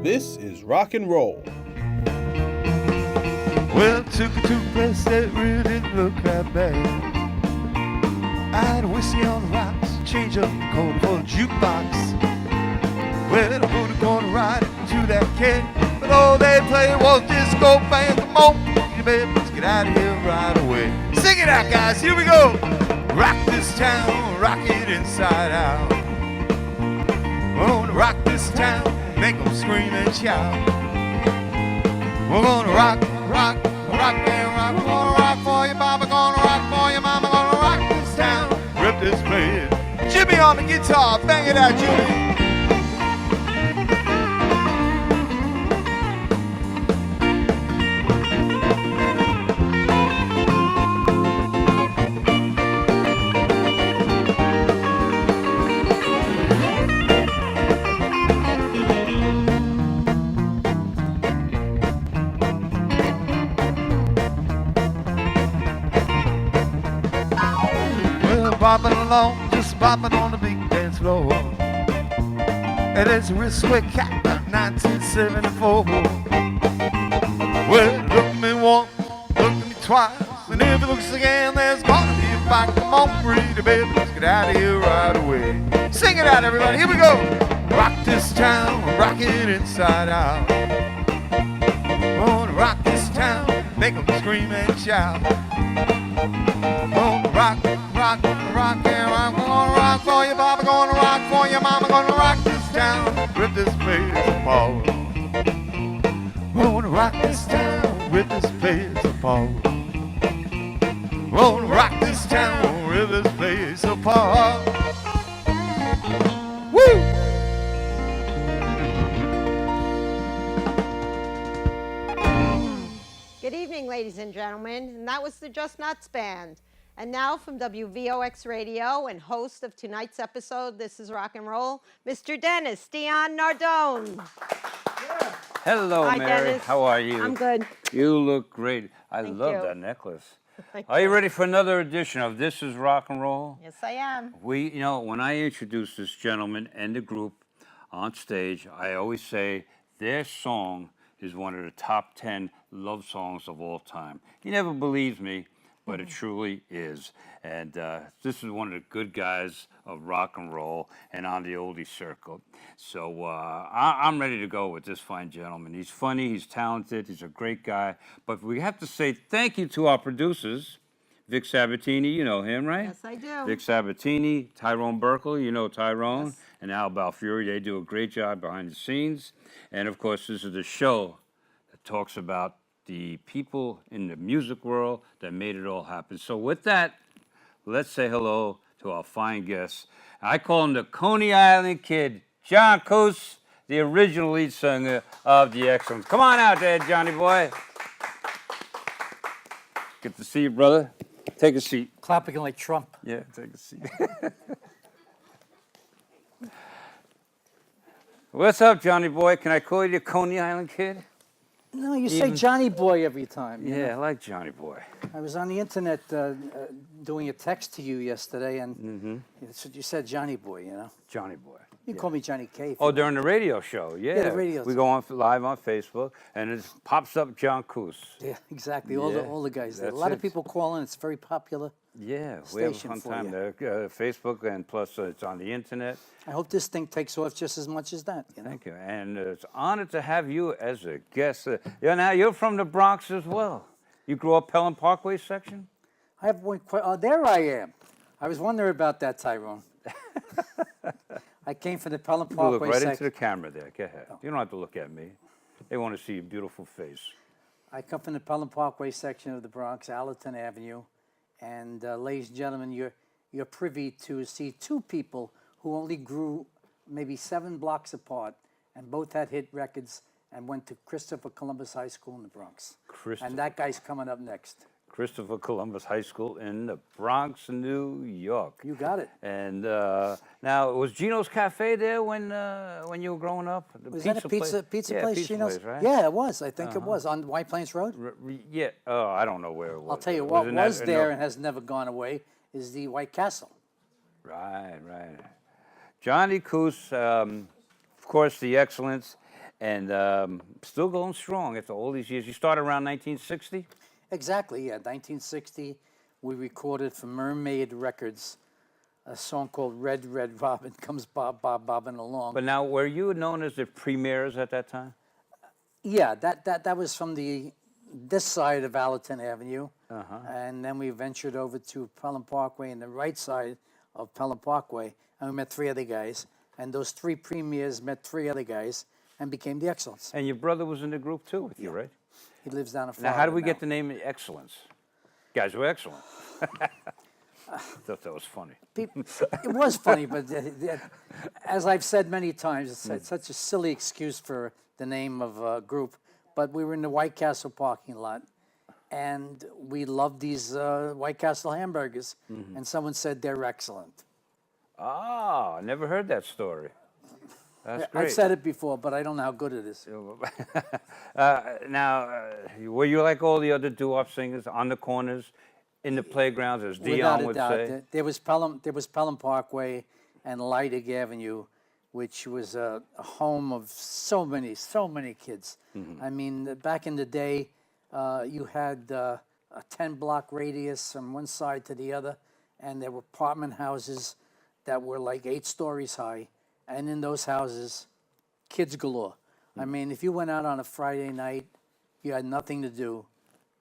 This is Rock and Roll. Well, took her to a place that really didn't look that bad. I had a whiskey on the rocks, change up the quarter for the jukebox. Well, the mood gonna ride into that kid, but all they played was disco band. Come on, you baby, let's get out of here right away. Sing it out, guys, here we go. Rock this town, rock it inside out. We're gonna rock this town, make them scream and shout. We're gonna rock, rock, rock and rock. We're gonna rock for you, mama, gonna rock for you, mama, gonna rock this town, rip this place. Jimmy on the guitar, bang it out, Jimmy. Bopping along, just bopping on the big dance floor. And there's a real sweat cat, 1974. Well, look at me once, look at me twice, and if it looks again, there's gonna be a fight. Come on, pretty baby, let's get out of here right away. Sing it out, everybody, here we go. Rock this town, rock it inside out. We're gonna rock this town, make them scream and shout. Gonna rock, rock, rock and rock. We're gonna rock for you, Baba. Gonna rock for you, Mama. Gonna rock this town, rip this place apart. We're gonna rock this town, rip this place apart. We're gonna rock this town, rip this place apart. Woo! Good evening, ladies and gentlemen, and that was the Just Nuts Band. And now from WVOX Radio and host of tonight's episode, This is Rock and Roll, Mr. Dennis Dion Nardone. Yeah. Hello, Hi, Mary. Dennis. How are you? I'm good. You look great. I Thank love you. that necklace. Thank Are you ready for another edition of This is Rock and Roll? Yes, I am. When I introduce this gentleman and the group on stage, I always say their song is one of the top 10 love songs of all time. He never believes me, but it truly is. And this is one of the good guys of rock and roll and on the oldie circle. So I'm ready to go with this fine gentleman. He's funny, he's talented, he's a great guy. But we have to say thank you to our producers, Vic Sabatini, you know him, right? Yes, I do. Vic Sabatini, Tyrone Burkle, you know Tyrone, Yes. and Al Balfieri. They do a great job behind the scenes. And of course, this is the show that talks about the people in the music world that made it all happen. So with that, let's say hello to our fine guest. I call him the Coney Island Kid, John Kuse, the original lead singer of The Excellents. Come on out there, Johnny boy. Good to see you, brother. Take a seat. Clapping like Trump. Yeah, take a seat. What's up, Johnny boy? Can I call you the Coney Island Kid? No, you say Johnny Boy every time. you Yeah, I know. like Johnny boy. I was on the internet doing a text to you yesterday, and that's what you said, Johnny Boy, you know. Johnny boy. You call me Johnny K. if Oh, you during the radio show, yeah. the radio We show. go on live on Facebook, and it pops up John Kuse. want. Yeah, exactly. Yeah, All the guys there. A that's lot of it. people call in. It's very popular. Yeah, we have a Station fun for time you. there. Facebook, and plus it's on the internet. I hope this thing takes off just as much as that, you know. Thank you, and it's an honor to have you as a guest. You're from the Bronx as well. You grew up Pelham Parkway section? I have one there I am. I was wondering about that, Tyrone. I came from the Pelham You look Parkway right into section. the camera there. Go ahead. You don't have to look at me. They want to see your beautiful face. I come from the Pelham Parkway section of the Bronx, Allerton Avenue, and ladies and gentlemen, you're privy to see two people who only grew maybe 7 blocks apart, and both had hit records and went to Christopher Columbus High School in the Bronx. And that guy's coming up next. Christopher Columbus High School in the Bronx, New York. You got it. And now, was Gino's Cafe there when you were growing up? The Was that a pizza place? place? Pizza Gino's? place, right? Yeah, it was. I think it was on White Plains Road. Yeah. Oh, I don't know where it was. I'll tell you It what in was that- there no. and has never gone away is the White Castle. Right. Johnny Kuse, of course, the Excellence. and still going strong after all these years. You started around 1960? Exactly, yeah. 1960, we recorded for Mermaid Records a song called Red, Red Robin Comes Bob, Bob, Bobbing Along. But now, were you known as the premiers at that time? Yeah, that was from this side of Allerton Avenue. Uh-huh. And then we ventured over to Pelham Parkway and the right side of Pelham Parkway, and we met 3 other guys. And those 3 premiers met 3 other guys and became the Excellence. And your brother was in the group too with you, right? He lives down in Florida. Now, how did we get the name Excellence? Guys were excellent. I thought that was funny. It was funny, but as I've said many times, it's such a silly excuse for the name of a group. But we were in the White Castle parking lot, and we loved these White Castle hamburgers. And someone said they're excellent. Ah, I never heard that story. That's great. I've said it before, but I don't know how good it is. Now, were you like all the other doo-wop singers on the corners, in the playgrounds, as Dion would say? There was Pelham Parkway and Leidig Avenue, which was a home of so many kids. I mean, back in the day, you had a 10-block radius from one side to the other, and there were apartment houses that were like 8 stories high, and in those houses, kids galore. I mean, if you went out on a Friday night, you had nothing to do,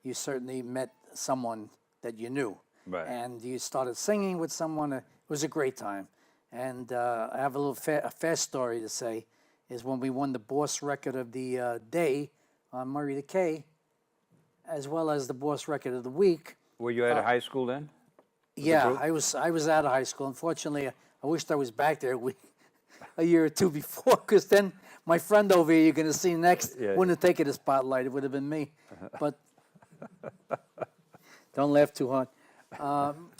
you certainly met someone that you knew. Right. And you started singing with someone. It was a great time. And I have a little fast story to say, is when we won the Boss Record of the Day on Murray the K, as well as the Boss Record of the Week. Were you at a high school then? Yeah, group? I was out of high school. Unfortunately, I wished I was back there a year or 2 before, because then my friend over here you're going to see next wouldn't have taken the spotlight. It would have been me. But don't laugh too hard.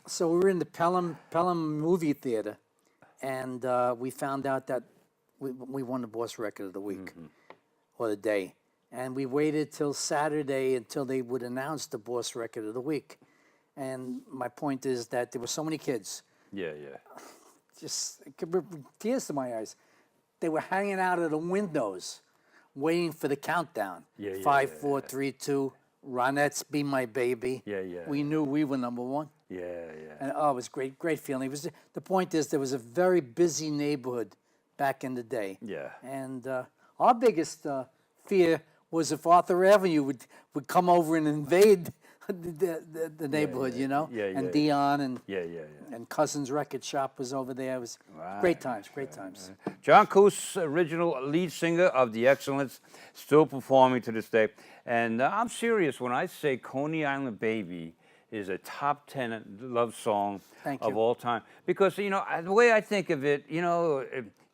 So we were in the Pelham movie theater, and we found out that we won the Boss Record of the Week or the Day. And we waited till Saturday until they would announce the Boss Record of the Week. And my point is that there were so many kids, Yeah. just it could bring tears to my eyes. They were hanging out of the windows, waiting for the countdown. Yeah, 5, 4, 3, 2. Ronettes, Be My Baby. Yeah. We knew we were number 1. Yeah. And it was great feeling. The point is, there was a very busy neighborhood back in the day. Yeah. And our biggest fear was if Arthur Avenue would come over and invade the neighborhood, you know. Yeah. And Dion and Yeah. and Cousins Record Shop was over there. It was great times. John Kuse, original lead singer of The Excellence, still performing to this day. And I'm serious when I say Coney Island Baby is a top 10 love song Thank of you. all time. Because, you know, the way I think of it, you know,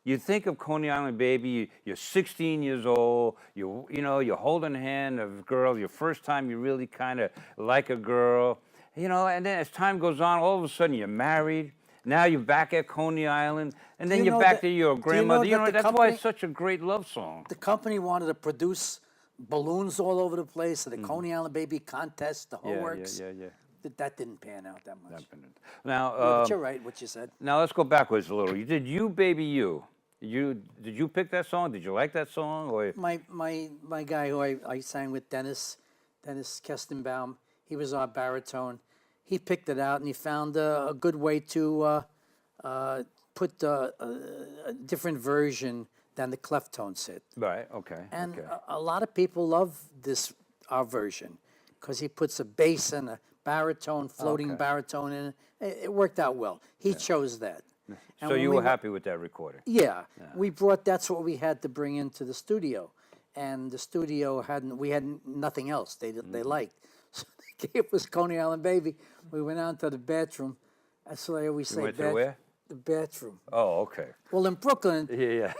you think of Coney Island Baby, you're 16 years old, you're holding the hand of a girl, your first time you really kind of like a girl, you know, and then as time goes on, all of a sudden you're married. Now you're back at Coney Island, and then you you're know back that- to your do you know grandmother. You know, that the that's why company- it's such a great love song. The company wanted to produce balloons all over the place, the Coney Island Baby contest, the whole works. Yeah. That didn't pan out that much. Now, But you're right, what you said. now let's go backwards a little. You did "You Baby You." Did you pick that song? Did you like that song? Or My guy who I sang with, Dennis Kestenbaum, he was our baritone. He picked it out and he found a good way to put a different version than the clef tone set. right? Okay. And okay. a lot of people love our version, because he puts a bass and a baritone, floating baritone in it. It worked out well. He chose that. And So when you we were wa- happy with that recording? Yeah, that's what we had to bring into the studio, and the studio we had nothing else they liked, so they gave us Coney Island Baby. We went out to the bathroom. That's what I always say. went to where? The bathroom. Oh, okay. Well, in Brooklyn, Yeah.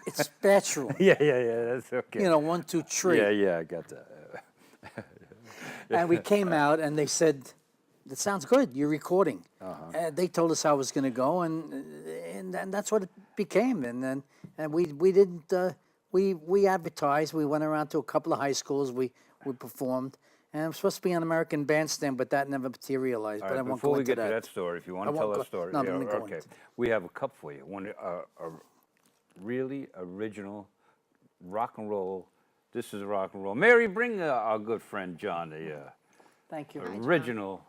it's bathroom. Yeah. That's okay. 1, 2, 3. Yeah, I got that. And we came out, and they said, "That sounds good. You're recording." And they told us how it was going to go, and that's what it became. And we didn't we advertised. We went around to a couple of high schools. We performed, and it was supposed to be on American Bandstand, but that never materialized. All But right, I won't before go we into get to that story, if you want I to tell won't that go- story, no, let me go okay. into it. We have a cup for you. One, a really original rock and roll. This is rock and roll. Mary, bring our good friend John the Thank you. original.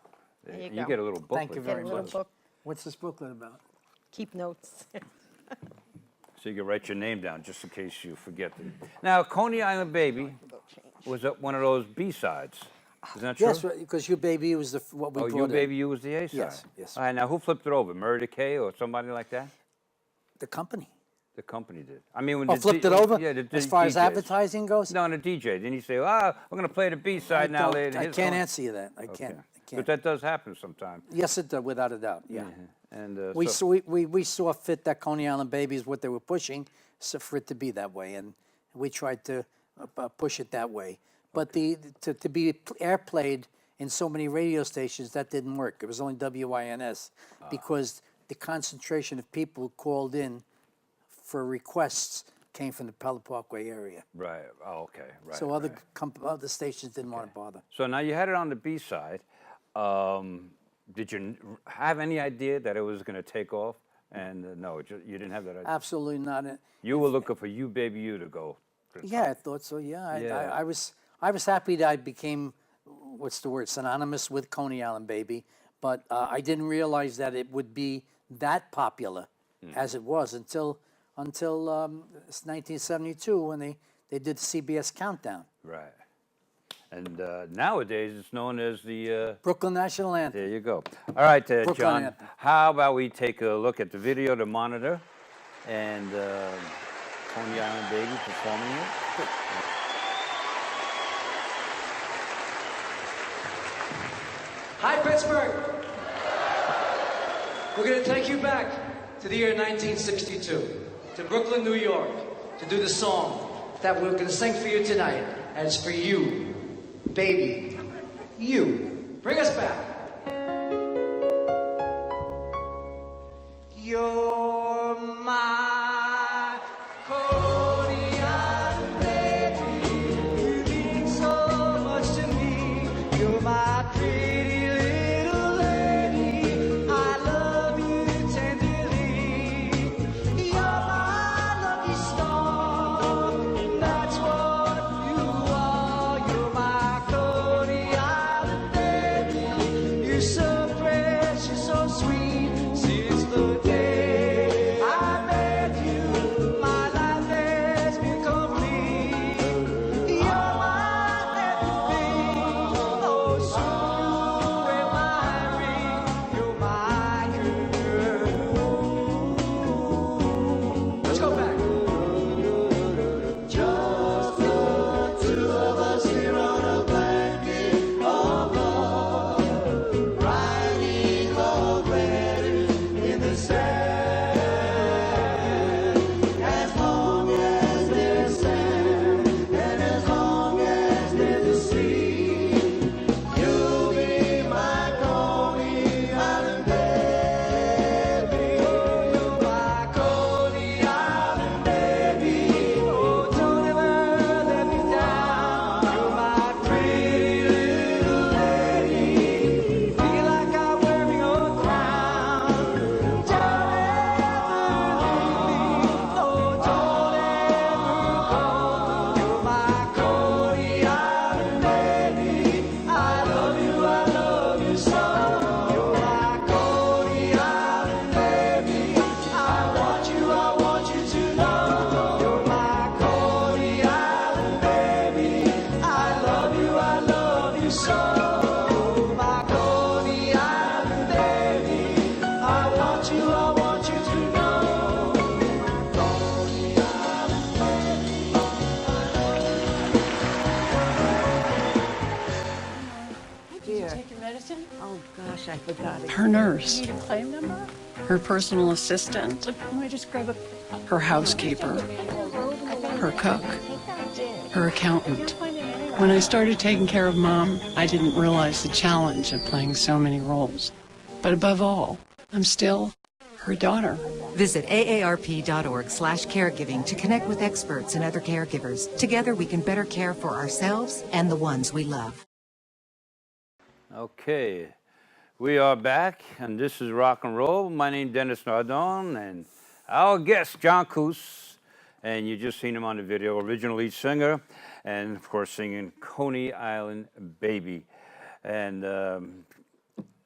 There you You go. get a little booklet. Thank you Get a very little much. book. What's this booklet about? Keep notes. So you can write your name down just in case you forget it. Now, Coney Island Baby was one of those B-sides. Isn't that true? Yes, because You Baby was what we Oh, brought You in. Baby You was the A-side? Yes, yes. All right, now who flipped it over? Murder K or somebody like that? The company. The company did. I mean, when Oh, the flipped D- it over? Yeah, the As far as DJs. advertising goes? No, the DJ. Then you say, we're going to play the B-side now later. I His can't song. answer you that. I can't. But that does happen sometimes. Yes, it does, without a doubt. Yeah. And We saw fit that Coney Island Baby is what they were pushing, so for it to be that way, and we tried to push it that way. But to be airplayed in so many radio stations, that didn't work. It was only WINS because the concentration of people who called in for requests came from the Pella Parkway area. Right. Oh, okay. Right. So other right. other stations didn't want to bother. So now you had it on the B-side. Did you have any idea that it was going to take off? And no, you didn't have that idea. Absolutely not. You were looking for You Baby You to go. Yeah, I thought so. Yeah, Yeah. I was happy that I became, what's the word, synonymous with Coney Island Baby, but I didn't realize that it would be that popular as it was until 1972 when they did the CBS Countdown. Right. And nowadays it's known as the. Brooklyn National Anthem. There you go. All right, Brooklyn John. Anthem. How about we take a look at the video, the monitor, and Coney Island Baby performing it. Hi, Pittsburgh. We're going to take you back to the year 1962, to Brooklyn, New York, to do the song that we're going to sing for you tonight. And it's for you, baby. You. Bring us back. You're my Coney Island baby. You mean so much to me. You're my pretty little lady. I love you tenderly. You're my lucky star. That's what you are. You're my Coney Island baby. You're so precious, so sweet. Since the day I met you, my life has been complete. You're my everything. Oh, soon you wear my ring. You're my girl. Let's go back. Just the two of us here on a blanket of love, writing love letters in the sand. As long as there's sand, and as long as there's a sea, you'll be my Coney Island baby. You're my Coney Island baby. Oh, don't ever let me down. You're my pretty little lady. Feel like I'm wearing a crown. Don't ever leave me. Oh, don't ever go. You're my Coney Island baby. I love you so. You're my Coney Island baby. I want you to know. You're my Coney Island baby. I love you so. My Coney Island baby. I want you to know. Coney Island Take your medicine? Oh gosh, I forgot it. Her nurse. Need a claim number? Her personal assistant. Let me just grab her housekeeper. Her cook. Her accountant. When I started taking care of Mom, I didn't realize the challenge of playing so many roles. But above all, I'm still her daughter. Visit aarp.org/caregiving to connect with experts and other caregivers. Together we can better care for ourselves and the ones we love. Okay, we are back, and this is Rock and Roll. My name is Dennis Nardone, and our guest, John Kuse, And you just seen him on the video, original lead singer, and of course singing Coney Island Baby. And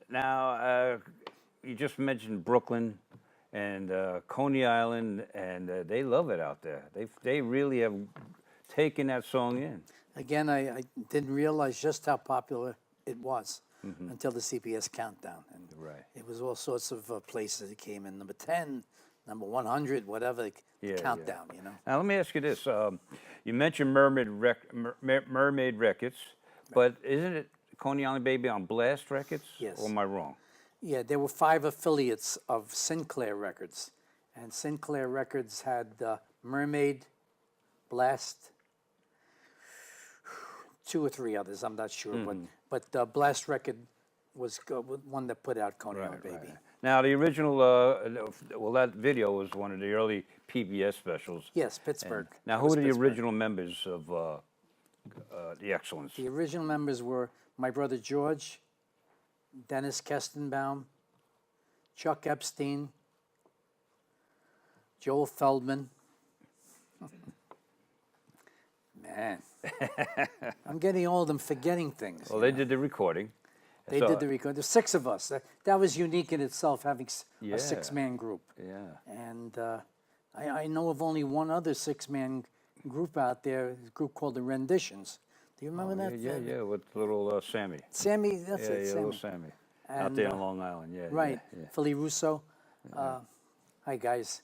now you just mentioned Brooklyn and Coney Island, and they love it out there. They really have taken that song in. Again, I didn't realize just how popular it was until the CBS countdown. And Right. it was all sorts of places. It came in number 10, number 100, whatever, the countdown, you know. Now let me ask you this: you mentioned Mermaid Records, but isn't it Coney Island Baby on Blast Records? Yes. Or am I wrong? Yeah, there were 5 affiliates of Sinclair Records. And Sinclair Records had Mermaid, Blast, 2 or 3 others, I'm not sure. But Blast Record was one that put out Coney Island Baby. Right. Now the original, well, that video was one of the early PBS specials. Yes, Pittsburgh. Now, That who was are the Pittsburgh. original members of the Excellence? The original members were my brother George, Dennis Kestenbaum, Chuck Epstein, Joel Feldman. Man, I'm getting old and forgetting things. Well, they did the recording. They So- did the record. There's 6 of us. That was unique in itself, having Yeah. a 6-man group. Yeah. And I know of only one other 6-man group out there, a group called the Renditions. Do you remember that? Yeah, with little Sammy. Sammy, that's Yeah, it, little Sammy. Sammy. Out And, there on Long Island, yeah. Right, Yeah. Philly Russo. Hi, guys.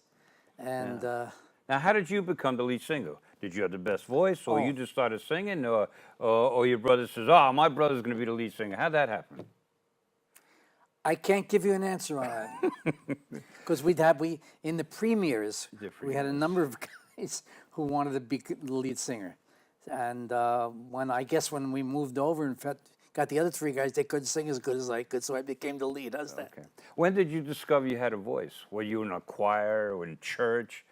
And Now, how did you become the lead singer? Did you have the best voice, or you just started singing, or your brother says, "Oh, my brother's going to be the lead singer"? How'd that happen? I can't give you an answer on that. Because we in the premieres, we had a number of guys who wanted to be the lead singer. And when we moved over and got the other 3 guys, they couldn't sing as good as I could, so I became the lead. How's that? Okay. When did you discover you had a voice? Were you in a choir or in church,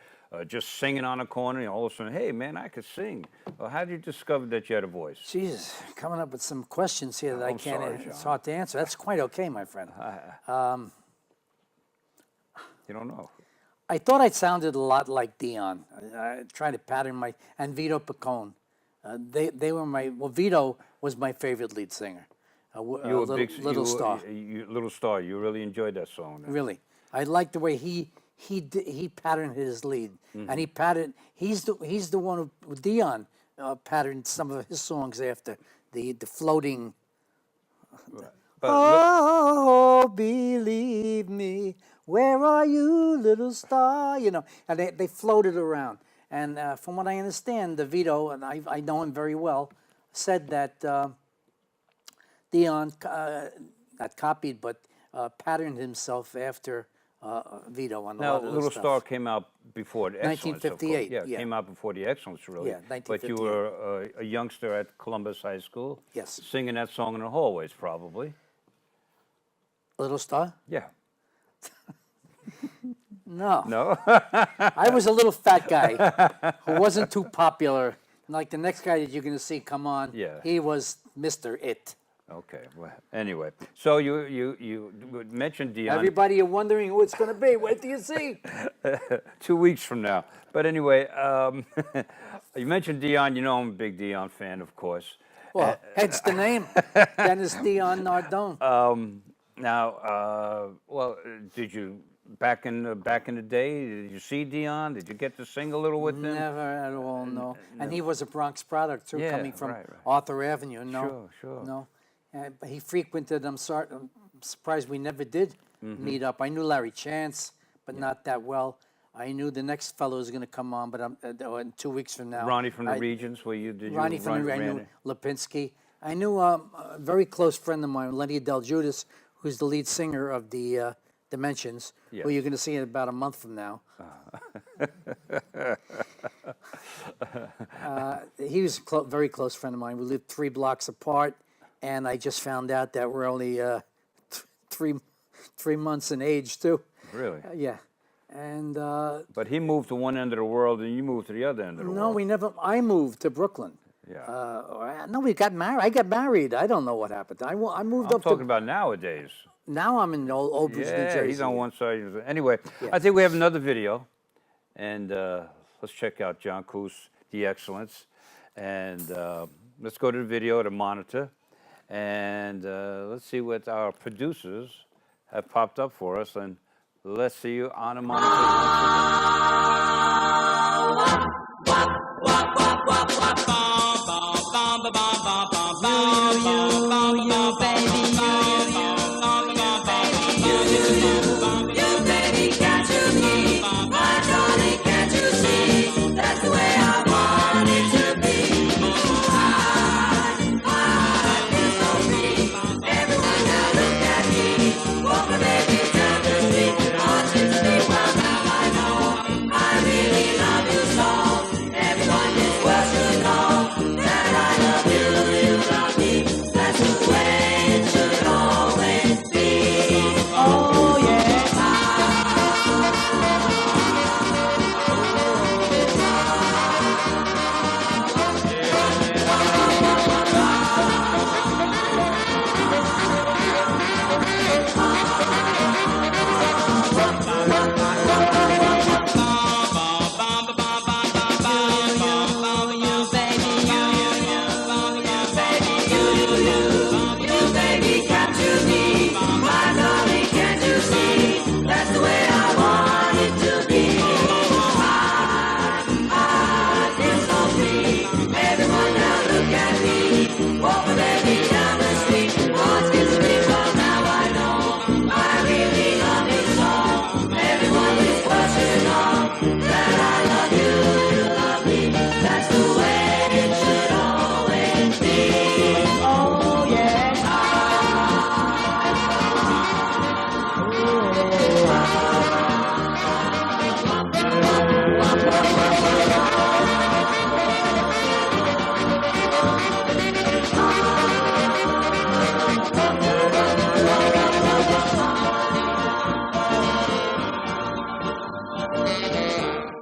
just singing on a corner, and all of a sudden, hey, man, I could sing? Or how did you discover that you had a voice? Jesus, coming up with some questions here that I I'm can't. sorry, It's John. hard to answer. That's quite okay, my friend. You don't know. I thought I sounded a lot like Dion. I tried to pattern and Vito Picone. They were Vito was my favorite lead singer. You were Little Star. Little Star. You really enjoyed that song. Then. Really, I liked the way he patterned his lead, and he's the one who Dion patterned some of his songs after the floating. But Oh, believe me, where are you, little star? You know, and they floated around. And from what I understand, the Vito, and I know him very well, said that Dion not copied but patterned himself after Vito on a now, lot of the Little stuff. Star came out before the Excellence. of course. 1958, Yeah, it yeah. came out before the Excellence, really. Yeah, But you 1958. were a youngster at Columbus High School. Yes. Singing that song in the hallways, probably. Little Star? Yeah. No. No? I was a little fat guy who wasn't too popular. Like the next guy that you're going to see come on, Yeah. he was Mr. It. Okay. Well, anyway, so you mentioned Dion. Everybody are wondering who it's going to be. Wait till you see. 2 weeks from now. But anyway, you mentioned Dion. You know I'm a big Dion fan, of course. Well, hence the name, Dennis Dion Nardone. Did you back in the day? Did you see Dion? Did you get to sing a little with him? Never at all, no. And he was a Bronx product, too, Yeah, coming from right. Arthur Avenue. No, Sure. no. But he frequented, I'm surprised we never did meet up. I knew Larry Chance, but not that well. I knew the next fellow was going to come on, but in 2 weeks from now. Ronnie from the Regions, where you did Ronnie you from the run- I knew ran it? Lipinski. I knew a very close friend of mine, Lenny Del Judas, who's the lead singer of the Dimensions, Yes. who you're going to see in about a month from now. He was a very close friend of mine. We lived 3 blocks apart, and I just found out that we're only 3 months in age, too. Really? Yeah. And But he moved to one end of the world, and you moved to the other end of the no, world. I moved to Brooklyn. Yeah. No, we got married. I got married. I don't know what happened. I moved I'm up talking to. about nowadays. Now I'm in Old Bridge, New Yeah, Jersey. he's on one side. Anyway, I think we have another video, and let's check out John Kuse, The Excellence. And let's go to the video, the monitor. And let's see what our producers have popped up for us. And let's see you on the monitor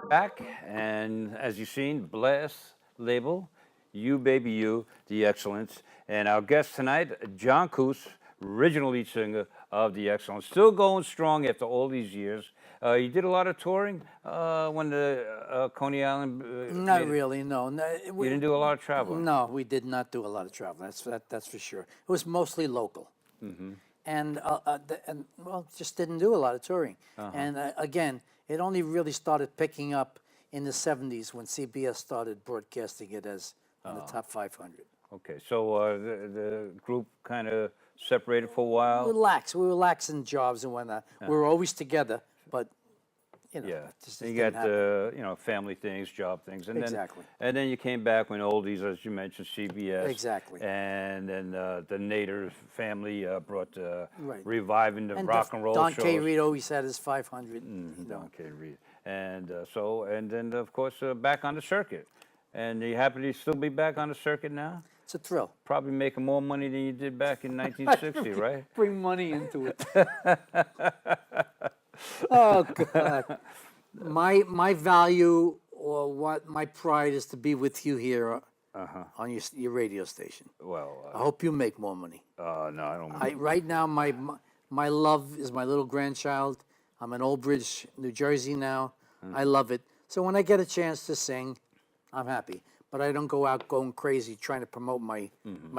back, and as you've seen, Blast label, You Baby You, The Excellence. And our guest tonight, John Kuse, original lead singer of The Excellence, still going strong after all these years. You did a lot of touring when the Coney Island. Not really, no. You didn't do a lot of traveling. No, we did not do a lot of travel. That's for sure. It was mostly local, and well, just didn't do a lot of touring. And again, it only really started picking up in the '70s when CBS started broadcasting it as on the top 500. Okay, so the group kind of separated for a while. We were laxing jobs and whatnot. We were always together, but you know, Yeah, just you didn't got happen. family things, job things, and Exactly. then you came back when oldies, as you mentioned, CBS. Exactly. And then the Nader family brought Right. reviving the And rock and roll Don shows. K. Reed always had his 500. Don K. Reed, and and then of course back on the circuit. And you happy to still be back on the circuit now? It's a thrill. Probably making more money than you did back in 1960, right? Bring money into it. Oh God. My value or what my pride is to be with you here on your radio station. Well, I hope you make more money. no, I don't. Right now my love is my little grandchild. I'm in Old Bridge, New Jersey now. I love it. So when I get a chance to sing, I'm happy. But I don't go out going crazy trying to promote my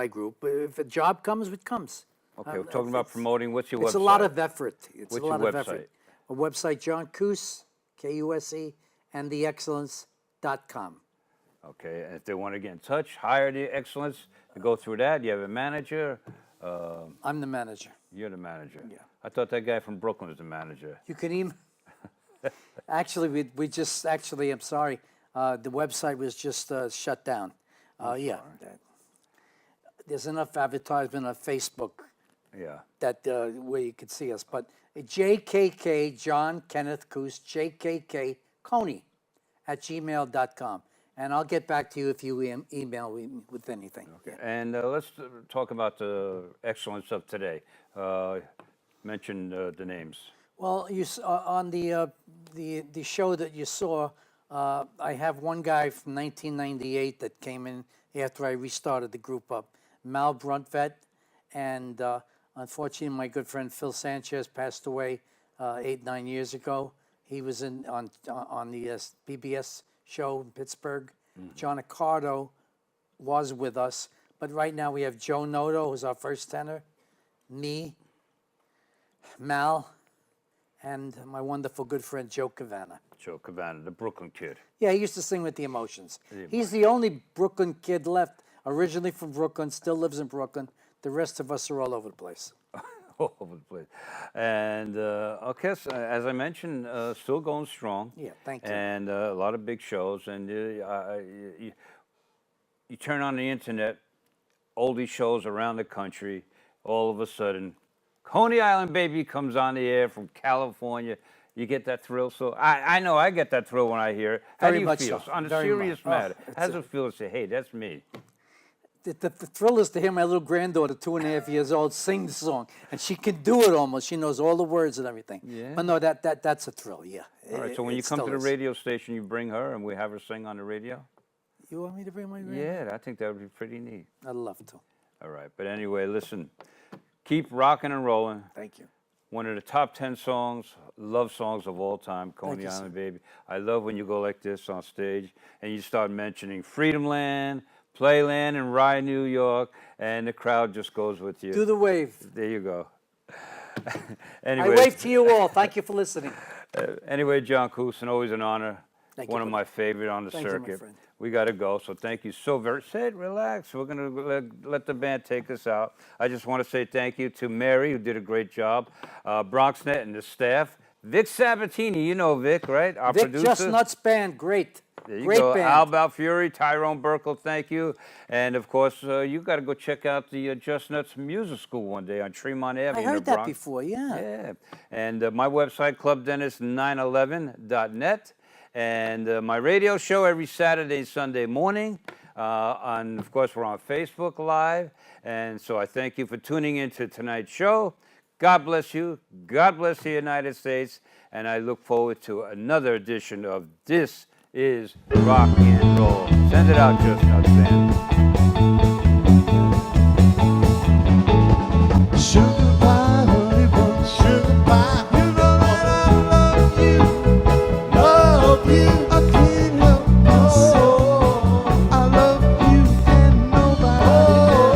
group. But if a job comes, it comes. Okay, we're talking about promoting. What's your website? It's a lot of effort. It's What's a lot your of effort. A website, John Kuse, Kuse, and theexcellence.com. Okay, and if they want to get in touch, hire the Excellence, to go through that. You have a manager. I'm the manager. You're the manager. Yeah. I thought that guy from Brooklyn was the manager. You can email. Actually, we just actually. I'm sorry. The website was just shut down. Yeah. There's enough advertisement on Facebook. Yeah. That where you could see us, but JKK John Kenneth Kuse JKK Coney at gmail.com, and I'll get back to you if you email me with anything. Okay. And let's talk about the Excellence of today. Mention the names. Well, on the show that you saw, I have one guy from 1998 that came in after I restarted the group up, Mal Bruntvet, and unfortunately my good friend Phil Sanchez passed away 8-9 years ago. He was on the PBS show in Pittsburgh. John Accardo was with us. But right now we have Joe Noto, who's our first tenor, me, Mal, and my wonderful good friend Joe Cavanna. Joe Cavanna, the Brooklyn kid. Yeah, he used to sing with the Emotions. He's the only Brooklyn kid left, originally from Brooklyn, still lives in Brooklyn. The rest of us are all over the place. All over the place. And okay, so as I mentioned, still going strong. Yeah, thank you. And a lot of big shows. And you turn on the internet, oldie shows around the country. All of a sudden, Coney Island Baby comes on the air from California. You get that thrill. So I know I get that thrill when I hear it. How Very do you much feel? so. On a Very serious much. matter, Oh, how does it feel to say, hey, that's me? The thrill is to hear my little granddaughter, 2.5 years old, sing the song, and she can do it almost. She knows all the words and everything. Yeah. But no, that's a thrill. Yeah. All right, so when you come to the radio station, you bring her and we have her sing on the radio? You want me to bring my granddaughter? Yeah, I think that would be pretty neat. I'd love to. All right, but anyway, listen, keep rocking and rolling. Thank you. One of the top 10 songs, love songs of all time, Coney you, Island sir. Baby. I love when you go like this on stage and you start mentioning Freedom Land, Playland in Rye, New York, and the crowd just goes with you. Do the wave. There you go. I Anyway, wave to you all. Thank you for listening. anyway, John Kuse, always an honor. Thank One you, of buddy. my favorite on the Thank you, my circuit. friend. We got to go, so thank you so very. Sit, relax. We're gonna let the band take us out. I just want to say thank you to Mary, who did a great job, BronxNet and the staff. Vic Sabatini, you know Vic, right? Our Vic producer. Just Nuts Band, great. There you Great go. band. Al Balfieri, Tyrone Burkle, thank you. And of course, you got to go check out the Just Nuts Music School one day on Tremont Avenue. I in the heard that Bronx. before, yeah. Yeah. And my website, clubdennis911.net. And my radio show every Saturday and Sunday morning. Of course, we're on Facebook Live. And so I thank you for tuning in to tonight's show. God bless you. God bless the United States. And I look forward to another edition of This is Rock and Roll. Send it out, Just Nuts Band. Sugar pie, honey bun, sugar pie. You know that I love you, love you. I can't help myself. I love you and nobody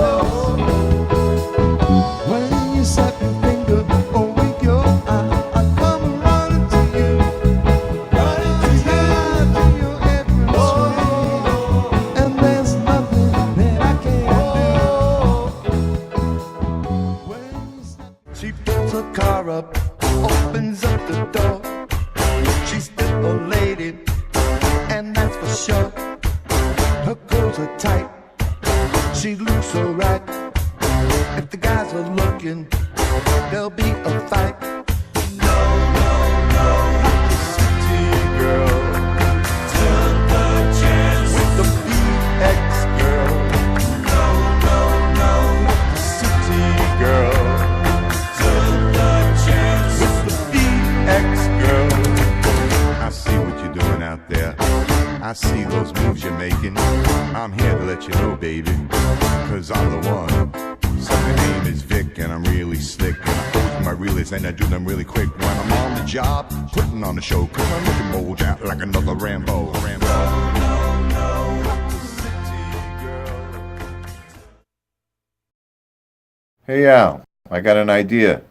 else. When you slap your finger or wink your eye, I come running to you, running to your every swing. And there's nothing that I can't do. She pulls her car up, opens up the door. She's still a lady, and that's for sure. Her clothes are tight, she looks so right. If the guys are looking, there'll be a fight. No, not the city girl. Took the chance with the BX girl. No, not the city girl. I see what you're doing out there. I see those moves you're making. I'm here to let you know, baby, cause I'm the one. So my name is Vic and I'm really slick. And I pose my realists and I do them really quick. When I'm on the job, putting on the show, cause I'm looking mold out like another Rambo. Hey Al, I got an idea.